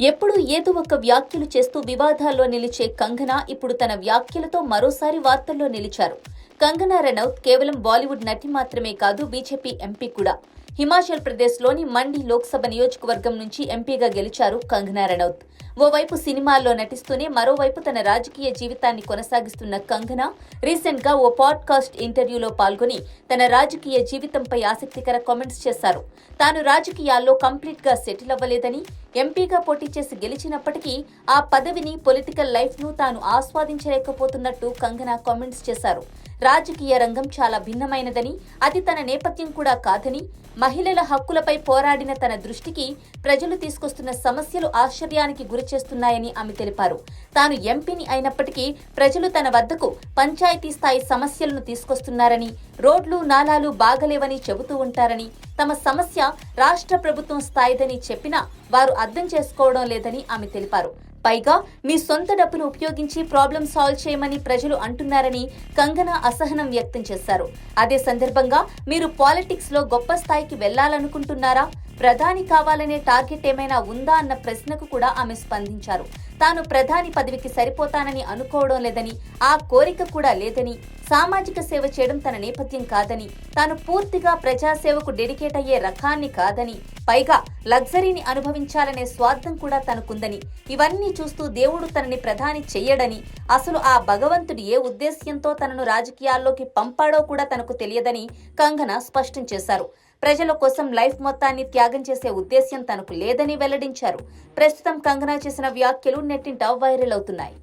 ఎప్పుడూ ఏదో ఒక వ్యాఖ్యలు చేస్తూ వివాదాల్లో నిలిచే కంగనా ఇప్పుడు తన వ్యాఖ్యలతో మరోసారి వార్తల్లో నిలిచారు. కంగనా రనౌత్ కేవలం బాలీవుడ్ నటి మాత్రమే కాదు, బీజేపీ ఎంపీ కూడా. హిమాచల్ ప్రదేశ్లోని మండి లోక్సభ నియోజకవర్గం నుంచి ఎంపీగా గెలిచారు కంగనా రనౌత్. ఓవైపు సినిమాల్లో నటిస్తూనే మరోవైపు తన రాజకీయ జీవితాన్ని కొనసాగిస్తున్న కంగనా రీసెంట్ గా ఓ పాడ్కాస్ట్ ఇంటర్వ్యూలో పాల్గొని తన రాజకీయ జీవితంపై ఆసక్తికర కామెంట్స్ చేశారు. తాను రాజకీయాల్లో కంప్లీట్ గా సెటిల్ అవ్వలేదని, ఎంపీగా పోటీ చేసి గెలిచినప్పటికీ ఆ పదవిని, పొలిటికల్ లైఫ్ ను తాను ఆస్వాదించలేకపోతున్నట్టు కంగనా కామెంట్స్ చేశారు. రాజకీయ రంగం చాలా భిన్నమైనదని, అది తన నేపథ్యం కూడా కాదని, మహిళల హక్కులపై పోరాడిన తన దృష్టికి ప్రజలు తీసుకొస్తున్న సమస్యలు ఆశ్చర్యానికి గురిచేస్తున్నాయని ఆమె తెలిపారు. తాను ఎంపీని అయినప్పటికీ ప్రజలు తన వద్దకు పంచాయతీ స్థాయి సమస్యలను తీసుకొస్తున్నారని, రోడ్లు, నాలాలు బాగలేవని చెబుతూ ఉంటారని, తమ సమస్య రాష్ట్ర ప్రభుత్వం స్థాయిదని చెప్పినా వారు అర్థం చేసుకోవడం లేదని ఆమె తెలిపారు. పైగా మీ సొంత డబ్బును ఉపయోగించి ప్రాబ్లం సాల్వ్ చేయమని ప్రజలు అంటున్నారని కంగనా అసహనం వ్యక్తం చేశారు. అదే సందర్భంగా మీరు పాలిటిక్స్ లో గొప్ప స్థాయికి వెళ్లాలనుకుంటున్నారా, ప్రధాని కావాలనే టార్గెట్ ఏమైనా ఉందా అన్న ప్రశ్నకు కూడా ఆమె స్పందించారు. తాను ప్రధాని పదవికి సరిపోతానని అనుకోవడం లేదని, ఆ కోరిక కూడా లేదని, సామాజిక సేవ చేయడం తన నేపథ్యం కాదని, తాను పూర్తిగా ప్రజాసేవకు డెడికేట్ అయ్యే రకాన్ని కాదని, పైగా లగ్జరీని అనుభవించాలనే స్వార్థం కూడా తనకుందని, ఇవన్నీ చూస్తూ దేవుడు తనని ప్రధాని చెయ్యడని, అసలు ఆ భగవంతుడు ఏ ఉద్దేశ్యంతో తనను రాజకీయాల్లోకి పంపాడో కూడా తనకు తెలియదని కంగనా స్పష్టం చేశారు. ప్రజల కోసం లైఫ్ మొత్తాన్ని త్యాగం చేసే ఉద్దేశ్యం తనకు లేదని వెల్లడించారు. ప్రస్తుతం కంగనా చేసిన వ్యాఖ్యలు నెట్టింట వైరల్ అవుతున్నాయి.